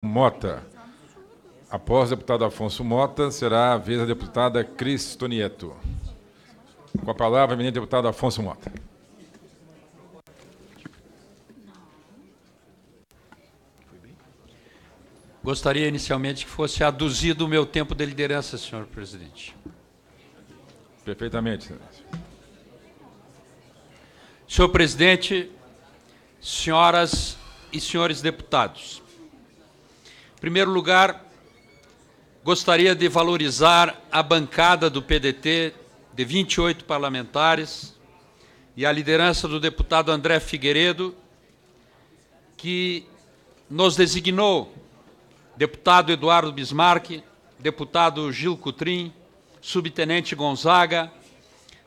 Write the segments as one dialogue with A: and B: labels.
A: Mota. Após o deputado Afonso Mota, será a vez da deputada Cris Tonieto. Com a palavra, eminente deputado Afonso Mota.
B: Gostaria inicialmente que fosse aduzido o meu tempo de liderança, senhor presidente.
A: Perfeitamente, excelência.
B: Senhor presidente, senhoras e senhores deputados, em primeiro lugar, gostaria de valorizar a bancada do PDT de 28 parlamentares e a liderança do deputado André Figueiredo, que nos designou deputado Eduardo Bismarck, deputado Gil Cutrim, subtenente Gonzaga,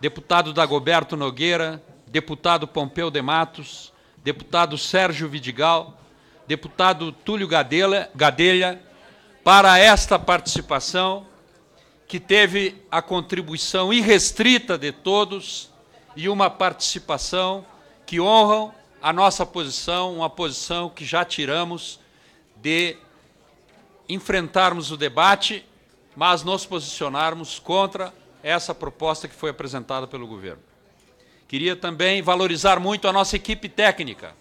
B: deputado Dagoberto Nogueira, deputado Pompeu de Matos, deputado Sérgio Vidigal, deputado Túlio Gadelha, para esta participação, que teve a contribuição irrestrita de todos e uma participação que honram a nossa posição, uma posição que já tiramos de enfrentarmos o debate, mas nos posicionarmos contra essa proposta que foi apresentada pelo governo. Queria também valorizar muito a nossa equipe técnica.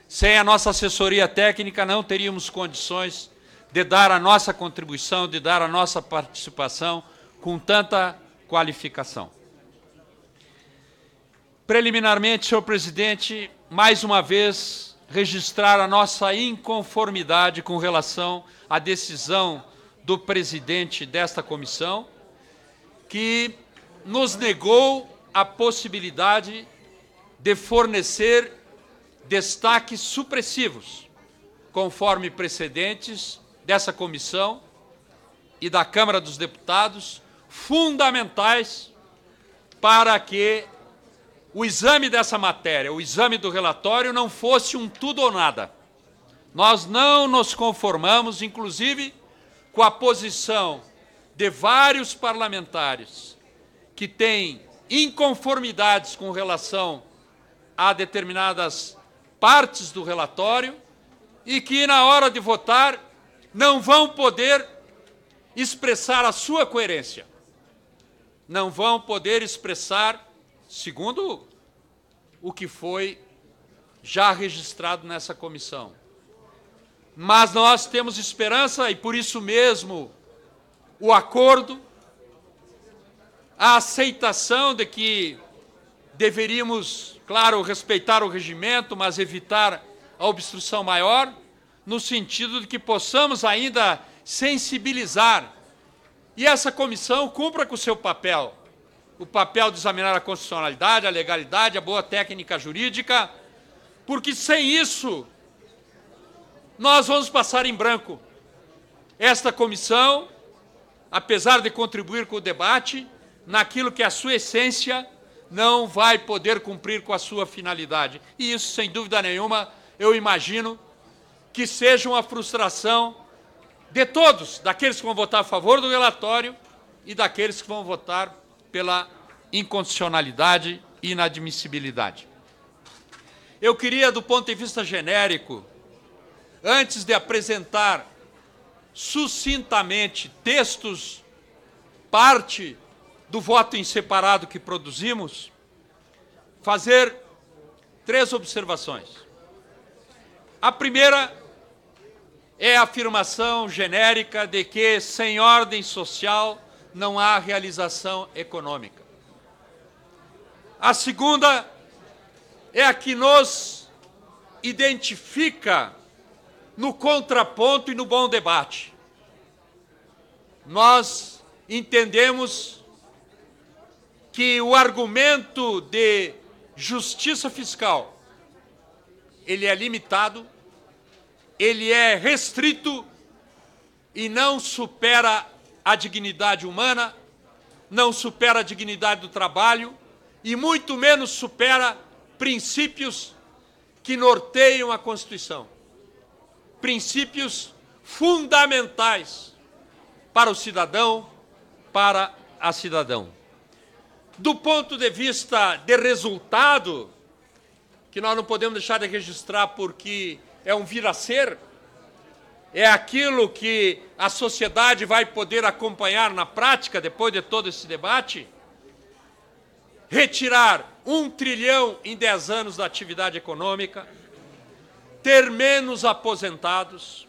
B: Sem a nossa assessoria técnica, não teríamos condições de dar a nossa contribuição, de dar a nossa participação com tanta qualificação. Preliminarmente, senhor presidente, mais uma vez, registrar a nossa inconformidade com relação à decisão do presidente desta comissão, que nos negou a possibilidade de fornecer destaques supressivos, conforme precedentes dessa comissão e da Câmara dos Deputados, fundamentais para que o exame dessa matéria, o exame do relatório, não fosse um tudo ou nada. Nós não nos conformamos, inclusive, com a posição de vários parlamentares que têm inconformidades com relação a determinadas partes do relatório e que, na hora de votar, não vão poder expressar a sua coerência. Não vão poder expressar, segundo o que foi já registrado nessa comissão. Mas nós temos esperança e, por isso mesmo, o acordo, a aceitação de que deveríamos, claro, respeitar o regimento, mas evitar a obstrução maior, no sentido de que possamos ainda sensibilizar e essa comissão cumpra com o seu papel, o papel de examinar a constitucionalidade, a legalidade, a boa técnica jurídica, porque sem isso nós vamos passar em branco. Esta comissão, apesar de contribuir com o debate, naquilo que é a sua essência, não vai poder cumprir com a sua finalidade. E isso, sem dúvida nenhuma, eu imagino que seja uma frustração de todos, daqueles que vão votar a favor do relatório e daqueles que vão votar pela inconstitucionalidade e inadmissibilidade. Eu queria, do ponto de vista genérico, antes de apresentar sucintamente textos, parte do voto em separado que produzimos, fazer 3 observações. A primeira é a afirmação genérica de que, sem ordem social, não há realização econômica. A segunda é a que nos identifica no contraponto e no bom debate. Nós entendemos que o argumento de justiça fiscal, ele é limitado, ele é restrito e não supera a dignidade humana, não supera a dignidade do trabalho e muito menos supera princípios que norteiam a Constituição. Princípios fundamentais para o cidadão, para a cidadã. Do ponto de vista de resultado, que nós não podemos deixar de registrar porque é um vir a ser, é aquilo que a sociedade vai poder acompanhar na prática, depois de todo esse debate, retirar 1 trilhão em 10 anos da atividade econômica, ter menos aposentados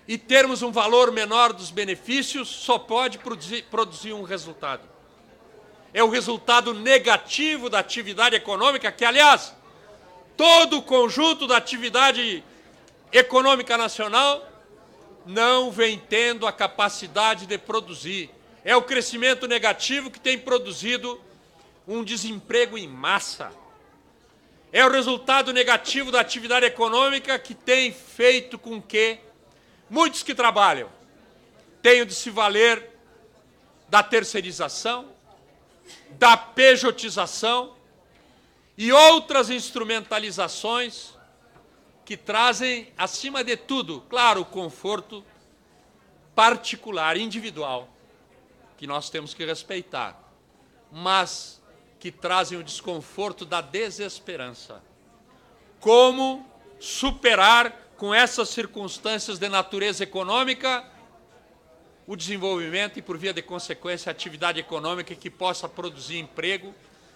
B: e termos um valor menor dos benefícios, só pode produzir um resultado. É o resultado negativo da atividade econômica, que, aliás, todo o conjunto da atividade econômica nacional não vem tendo a capacidade de produzir. É o crescimento negativo que tem produzido um desemprego em massa. É o resultado negativo da atividade econômica que tem feito com que muitos que trabalham tenham de se valer da terceirização, da pejotização e outras instrumentalizações que trazem, acima de tudo, claro, o conforto particular, individual, que nós temos que respeitar, mas que trazem o desconforto da desesperança. Como superar, com essas circunstâncias de natureza econômica, o desenvolvimento e, por via de consequência, a atividade econômica que possa produzir emprego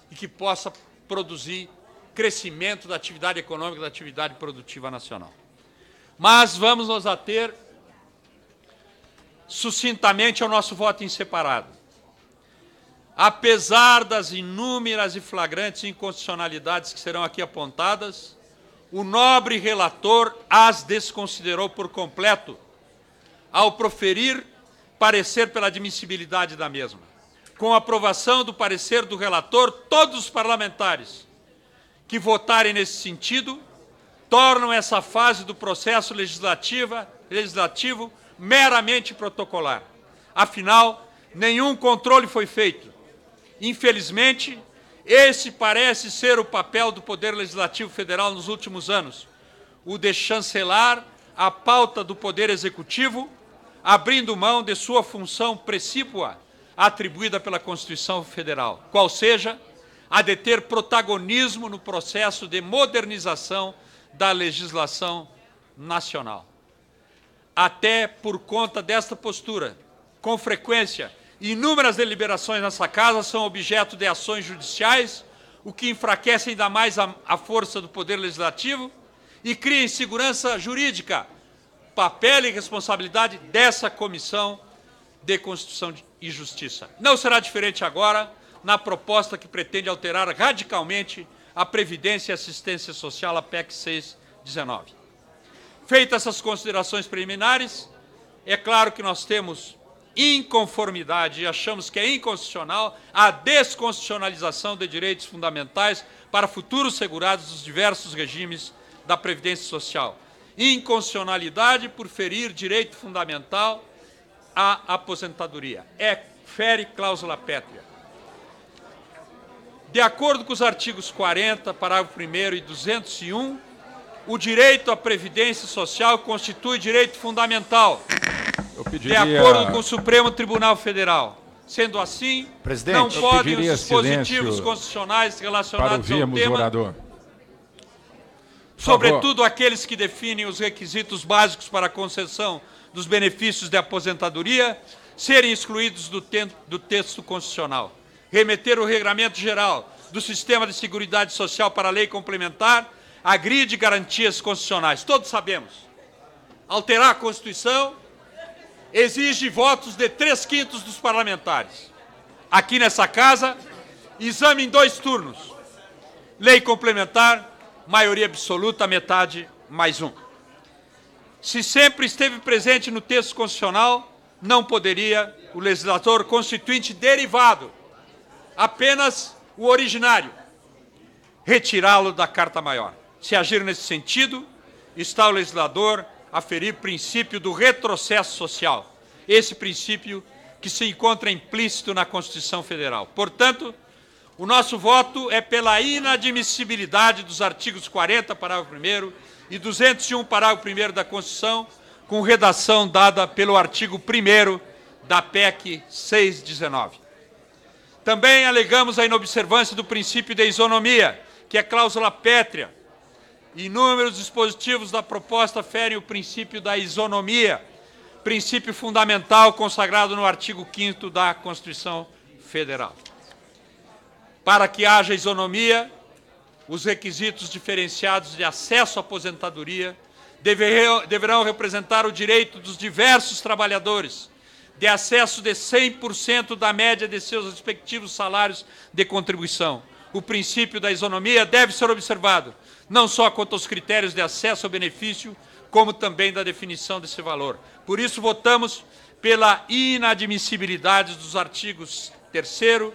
B: e que possa produzir crescimento da atividade econômica, da atividade produtiva nacional. Mas vamos nos ater sucintamente ao nosso voto em separado. Apesar das inúmeras e flagrantes inconstitucionalidades que serão aqui apontadas, o nobre relator as desconsiderou por completo ao proferir parecer pela admissibilidade da mesma. Com a aprovação do parecer do relator, todos os parlamentares que votarem nesse sentido tornam essa fase do processo legislativo meramente protocolar. Afinal, nenhum controle foi feito. Infelizmente, esse parece ser o papel do Poder Legislativo Federal nos últimos anos, o de chancelar a pauta do Poder Executivo, abrindo mão de sua função precípua atribuída pela Constituição Federal, qual seja a de ter protagonismo no processo de modernização da legislação nacional. Até por conta desta postura, com frequência, inúmeras deliberações nessa casa são objeto de ações judiciais, o que enfraquece ainda mais a força do Poder Legislativo e cria insegurança jurídica, papel e responsabilidade dessa Comissão de Constituição e Justiça. Não será diferente agora na proposta que pretende alterar radicalmente a Previdência e Assistência Social, a PEC 619. Feitas essas considerações preliminares, é claro que nós temos inconformidade e achamos que é inconstitucional a desconstitucionalização de direitos fundamentais para futuros segurados dos diversos regimes da Previdência Social. Inconstitucionalidade por ferir direito fundamental à aposentadoria. Fere cláusula pétrea. De acordo com os artigos 40, parágrafo 1º e 201, o direito à previdência social constitui direito fundamental, de acordo com o Supremo Tribunal Federal. Sendo assim, não podem os dispositivos constitucionais relacionados ao tema, sobretudo aqueles que definem os requisitos básicos para a concessão dos benefícios de aposentadoria, serem excluídos do texto constitucional. Remeter o regramento geral do Sistema de Seguridade Social para a lei complementar agride garantias constitucionais. Todos sabemos. Alterar a Constituição exige votos de 3/5 dos parlamentares. Aqui nessa casa, exame em 2 turnos. Lei complementar, maioria absoluta, metade mais 1. Se sempre esteve presente no texto constitucional, não poderia o legislador constituinte derivado, apenas o originário, retirá-lo da Carta Maior. Se agir nesse sentido, está o legislador a ferir princípio do retrocesso social, esse princípio que se encontra implícito na Constituição Federal. Portanto, o nosso voto é pela inadmissibilidade dos artigos 40, parágrafo 1º, e 201, parágrafo 1º da Constituição, com redação dada pelo artigo 1º da PEC 619. Também alegamos a inobservância do princípio da isonomia, que é cláusula pétrea, Inúmeros dispositivos da proposta ferem o princípio da isonomia, princípio fundamental consagrado no artigo 5º da Constituição Federal. Para que haja isonomia, os requisitos diferenciados de acesso à aposentadoria deverão representar o direito dos diversos trabalhadores de acesso de 100% da média de seus respectivos salários de contribuição. O princípio da isonomia deve ser observado, não só quanto aos critérios de acesso ao benefício, como também da definição desse valor. Por isso, votamos pela inadmissibilidade dos artigos 3º,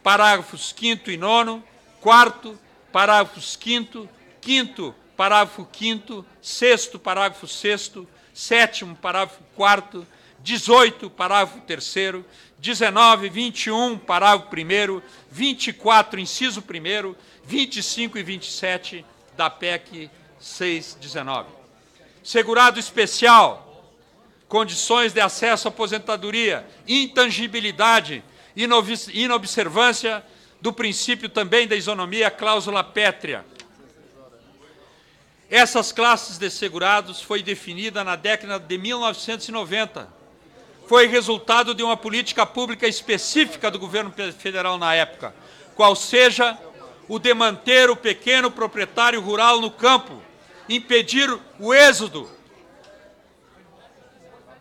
B: parágrafos 5º e 9º, 4º, parágrafos 5º, 5º, parágrafo 5º, 6º, parágrafo 6º, 7º, parágrafo 4º, 18, parágrafo 3º, 19, 21, parágrafo 1º, 24, inciso 1º, 25 e 27 da PEC 619. Segurado especial, condições de acesso à aposentadoria, intangibilidade, inobservância do princípio também da isonomia, cláusula pétrea. Essas classes de segurados foi definida na década de 1990. Foi resultado de uma política pública específica do governo federal na época, qual seja o de manter o pequeno proprietário rural no campo, impedir o êxodo.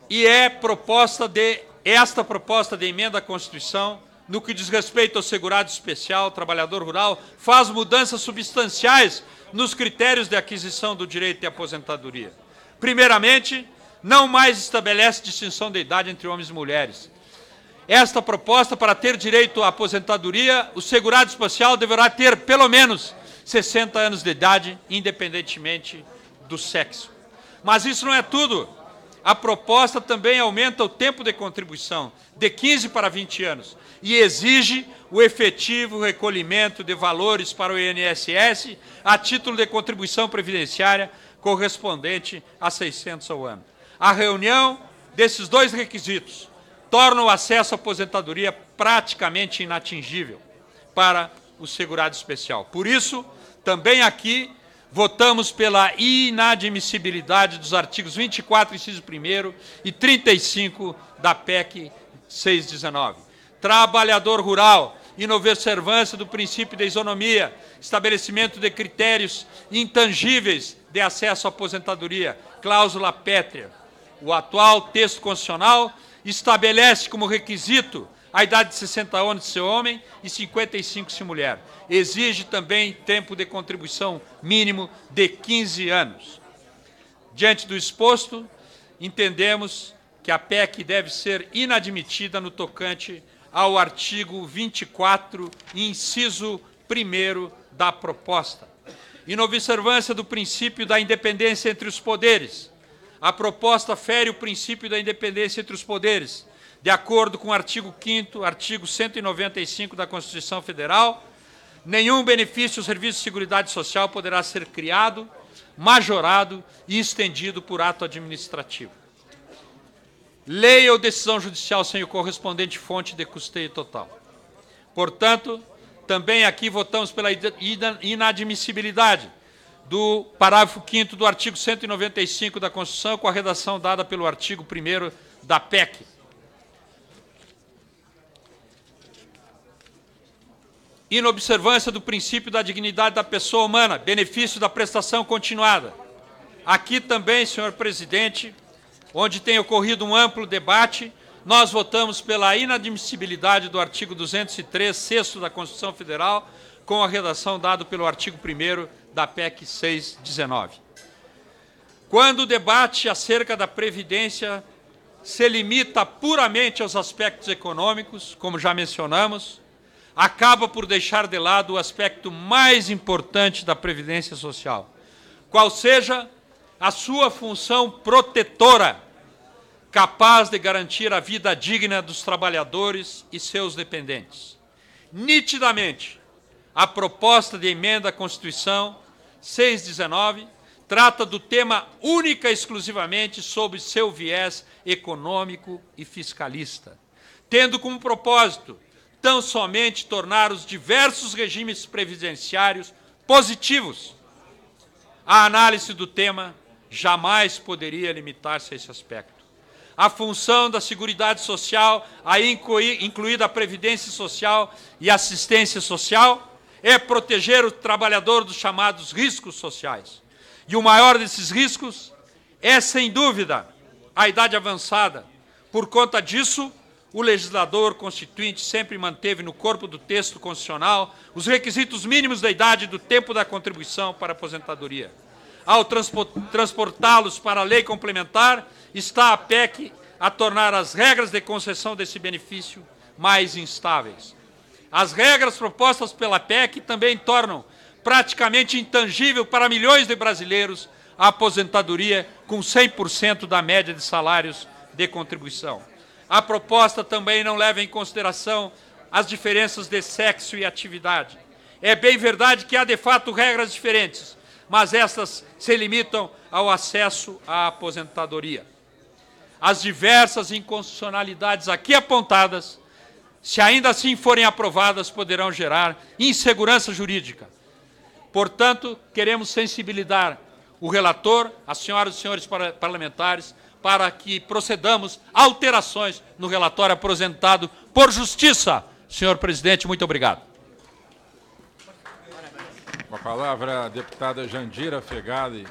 B: E esta proposta de emenda à Constituição, no que diz respeito ao segurado especial, trabalhador rural, faz mudanças substanciais nos critérios de aquisição do direito de aposentadoria. Primeiramente, não mais estabelece distinção de idade entre homens e mulheres. Esta proposta, para ter direito à aposentadoria, o segurado especial deverá ter pelo menos 60 anos de idade, independentemente do sexo. Mas isso não é tudo. A proposta também aumenta o tempo de contribuição, de 15 para 20 anos, e exige o efetivo recolhimento de valores para o INSS a título de contribuição previdenciária correspondente a 600 ao ano. A reunião desses dois requisitos torna o acesso à aposentadoria praticamente inatingível para o segurado especial. Por isso, também aqui, votamos pela inadmissibilidade dos artigos 24, inciso 1º, e 35 da PEC 619. Trabalhador rural, inobservância do princípio da isonomia, estabelecimento de critérios intangíveis de acesso à aposentadoria, cláusula pétrea. O atual texto constitucional estabelece como requisito a idade de 60 anos de ser homem e 55 se mulher. Exige também tempo de contribuição mínimo de 15 anos. Diante do exposto, entendemos que a PEC deve ser inadmitida no tocante ao artigo 24, inciso 1º da proposta. Inobservância do princípio da independência entre os poderes. A proposta fere o princípio da independência entre os poderes, de acordo com o artigo 5º, artigo 195 da Constituição Federal. Nenhum benefício ou serviço de seguridade social poderá ser criado, majorado e estendido por ato administrativo. Lei ou decisão judicial sem o correspondente fonte de custeio total. Portanto, também aqui votamos pela inadmissibilidade do parágrafo 5º do artigo 195 da Constituição, com a redação dada pelo artigo 1º da PEC. Inobservância do princípio da dignidade da pessoa humana, benefício da prestação continuada. Aqui também, senhor presidente, onde tem ocorrido um amplo debate, nós votamos pela inadmissibilidade do artigo 203, 6º da Constituição Federal, com a redação dada pelo artigo 1º da PEC 619. Quando o debate acerca da Previdência se limita puramente aos aspectos econômicos, como já mencionamos, acaba por deixar de lado o aspecto mais importante da Previdência Social, qual seja a sua função protetora, capaz de garantir a vida digna dos trabalhadores e seus dependentes. Nitidamente, a proposta de emenda à Constituição 619 trata do tema única e exclusivamente sob seu viés econômico e fiscalista, tendo como propósito tão somente tornar os diversos regimes previdenciários positivos, A análise do tema jamais poderia limitar-se a esse aspecto. A função da Seguridade Social, aí incluída a Previdência Social e Assistência Social, é proteger o trabalhador dos chamados riscos sociais. E o maior desses riscos é, sem dúvida, a idade avançada. Por conta disso, o legislador constituinte sempre manteve no corpo do texto constitucional os requisitos mínimos da idade e do tempo da contribuição para a aposentadoria. Ao transportá-los para a lei complementar, está a PEC a tornar as regras de concessão desse benefício mais instáveis. As regras propostas pela PEC também tornam praticamente intangível para milhões de brasileiros a aposentadoria com 100% da média de salários de contribuição. A proposta também não leva em consideração as diferenças de sexo e atividade. É bem verdade que há, de fato, regras diferentes, mas estas se limitam ao acesso à aposentadoria. As diversas inconstitucionalidades aqui apontadas, se ainda assim forem aprovadas, poderão gerar insegurança jurídica. Portanto, queremos sensibilizar o relator, as senhoras e os senhores parlamentares, para que procedamos a alterações no relatório apresentado por justiça. Senhor presidente, muito obrigado.
A: Com a palavra, a deputada Jandira Fegali.